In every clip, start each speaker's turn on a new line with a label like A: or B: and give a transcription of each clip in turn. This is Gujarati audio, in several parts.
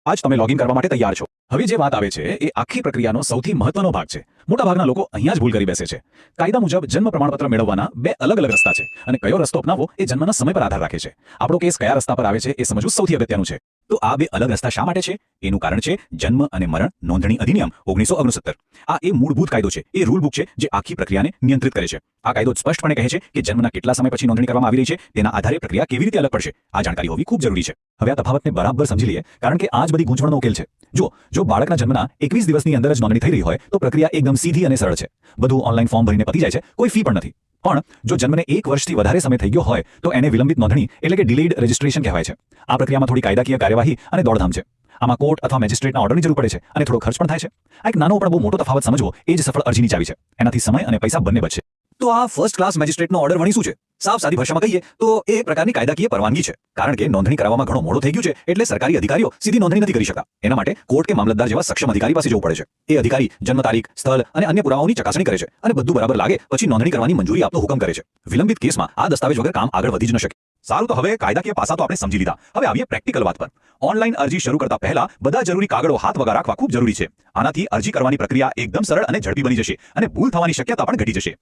A: આજ તમે લોગિન કરવા માટે તૈયાર છો। હવે જે વાત આવે છે એ આખી પ્રક્રિયાનો સૌથી મહત્વનો ભાગ છે। મોટાભાગના લોકો અહીંયા જ ભૂલ કરી બેસે છે। કાયદા મુજબ જન્મ પ્રમાણપત્ર મેળવવાના બે અલગ અલગ રસ્તા છે અને કયો રસ્તો અપનાવવો એ જન્મના સમય પર આધાર રાખે છે। આપણો કેસ કયા રસ્તા પર આવે છે એ સમજવું સૌથી અગત્યનું છે। તો આ બે અલગ રસ્તા શા માટે છે? એનું કારણ છે જન્મ અને મરણ નોંધણી અધિનિયમ 1969। આ એ મૂળભૂત કાયદો છે, એ રૂલ બુક છે જે આખી પ્રક્રિયાને નિયંત્રિત કરે છે। આ કાયદો સ્પષ્ટપણે કહે છે કે જન્મના કેટલા સમય પછી નોંધણી કરવામાં આવી રહી છે તેના આધારે પ્રક્રિયા કેવી રીતે અલગ પડશે। આ જાણકારી હોવી ખૂબ જરૂરી છે। હવે આ તફાવતને બરાબર સમજી લઈએ, કારણ કે આ જ બધી ગૂંચવણનો ઉકેલ છે। જો બાળકના જન્મના 21 દિવસની અંદર જ નોંધણી થઈ રહી હોય તો પ્રક્રિયા એકદમ સીધી અને સરળ છે। બધું ઓનલાઈન ફોર્મ ભરીને પતી જાય છે, કોઈ ફી પણ નથી। પણ જો જન્મને 1 વર્ષથી વધારે સમય થઈ ગયો હોય તો એને વિલંબિત નોંધણી એટલે કે ડિલેડ રજિસ્ટ્રેશન કહેવાય છે। આ પ્રક્રિયામાં થોડી કાયદાકીય કાર્યવાહી અને દોડધામ છે। આમાં કોર્ટ અથવા મેજિસ્ટ્રેટના ઓર્ડરની જરૂર પડે છે અને થોડો ખર્ચ પણ થાય છે। આ એક નાનો પણ બહુ મોટો તફાવત સમજવો એ જ સફળ અરજીની ચાવી છે। એનાથી સમય અને પૈસા બંને બચશે। તો આ ફર્સ્ટ ક્લાસ મેજિસ્ટ્રેટનો ઓર્ડર વણી શું છે? સાફ સાદી ભાષામાં કહીએ તો એ એક પ્રકારની કાયદાકીય પરવાનગી છે, કારણ કે નોંધણી કરાવવામાં ઘણો મોડો થઈ ગયું છે એટલે સરકારી અધિકારીઓ સીધી નોંધણી નથી કરી શકતા। એના માટે કોર્ટ કે મામલતદાર જેવા સક્ષમ અધિકારી પાસે જવું પડે છે। એ અધિકારી જન્મ તારીખ, સ્થળ અને અન્ય પુરાવાઓની ચકાસણી કરે છે અને બધું બરાબર લાગે પછી નોંધણી કરવાની મંજૂરી આપતો હુકમ કરે છે। વિલંબિત કેસમાં આ દસ્તાવેજ વગર કામ આગળ વધી જ ન શકે। સારું, તો હવે કાયદાકીય પાસા તો આપણે સમજી લીધા। હવે આવીએ પ્રેક્ટિકલ વાત પર। ઓનલાઈન અરજી શરૂ કરતા પહેલા બધા જરૂરી કાગળો હાથ વગર રાખવા ખૂબ જરૂરી છે। આનાથી અરજી કરવાની પ્રક્રિયા એકદમ સરળ અને ઝડપી બની જશે અને ભૂલ થવાની શક્યતા પણ ઘટી જશે।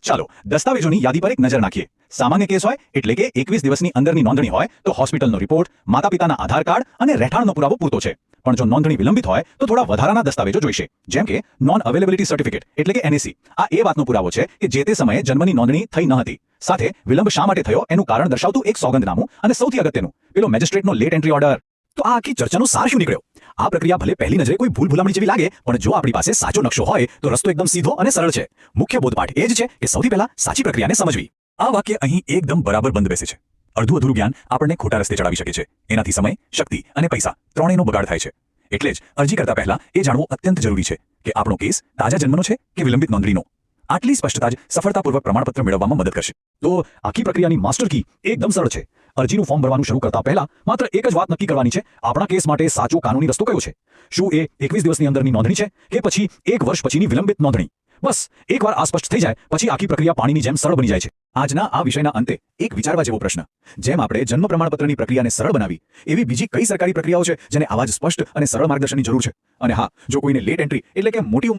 A: ચાલો દસ્તાવેજોની યાદી પર એક નજર નાખીએ। સામાન્ય કેસ હોય એટલે કે 21 દિવસની અંદરની નોંધણી હોય તો હોસ્પિટલનો રિપોર્ટ, માતા પિતાના આધાર કાર્ડ અને રહેઠાણનો પુરાવો પૂરતો છે। પણ જો નોંધણી વિલંબિત હોય તો થોડા વધારાના દસ્તાવેજો જોઈશે, જેમ કે નોન અવેલેબિલિટી સર્ટિફિકેટ એટલે કે NAC। આ એ વાતનો પુરાવો છે કે જે તે સમયે જન્મની નોંધણી થઈ ન હતી। સાથે વિલંબ શા માટે થયો એનું કારણ દર્શાવતું એક સોગંદનામું અને સૌથી અગત્યનું પેલો મેજિસ્ટ્રેટનો લેટ એન્ટ્રી ઓર્ડર। તો આ આખી ચર્ચાનો સાર શું નીકળ્યો? આ પ્રક્રિયા ભલે પહેલી નજરે કોઈ ભૂલ ભૂલામણી જેવી લાગે, પણ જો આપણી પાસે સાચો નકશો હોય તો રસ્તો એકદમ સીધો અને સરળ છે। મુખ્ય બોધપાઠ એ જ છે કે સૌથી પહેલા સાચી પ્રક્રિયાને સમજવી। આ વાક્ય અહીં એકદમ બરાબર બંધ બેસે છે। અડધું અધૂરું જ્ઞાન આપણને ખોટા રસ્તે ચડાવી શકે છે। એનાથી સમય, શક્તિ અને પૈસા ત્રણેયનો બગાડ થાય છે। એટલે જ અરજી કરતા પહેલા એ જાણવું અત્યંત જરૂરી છે કે આપણો કેસ તાજા જન્મનો છે કે વિલંબિત નોંધણીનો। આટલી સ્પષ્ટતા જ સફળતાપૂર્વક પ્રમાણપત્ર મેળવવામાં મદદ કરશે। તો આખી પ્રક્રિયાની માસ્ટર કી એકદમ સરળ છે। અરજીનું ફોર્મ ભરવાનું શરૂ કરતા પહેલા માત્ર એક જ વાત નક્કી કરવાની છે, આપણા કેસ માટે સાચો કાનૂની રસ્તો કયો છે? શું એ 21 દિવસની અંદરની નોંધણી છે કે પછી 1 વર્ષ પછીની વિલંબિત નોંધણી? બસ એકવાર આ સ્પષ્ટ થઈ જાય પછી આખી પ્રક્રિયા પાણીની જેમ સરળ બની જાય છે। આજના આ વિષયના અંતે એક વિચારવા જેવો પ્રશ્ન, જેમ આપણે જન્મ પ્રમાણપત્રની પ્રક્રિયાને સરળ બનાવી, એવી બીજી કઈ સરકારી પ્રક્રિયાઓ છે જેને આવા જ સ્પષ્ટ અને સરળ માર્ગદર્શનની જરૂર છે? અને હા, જો કોઈને લેટ એન્ટ્રી એટલે કે મોટી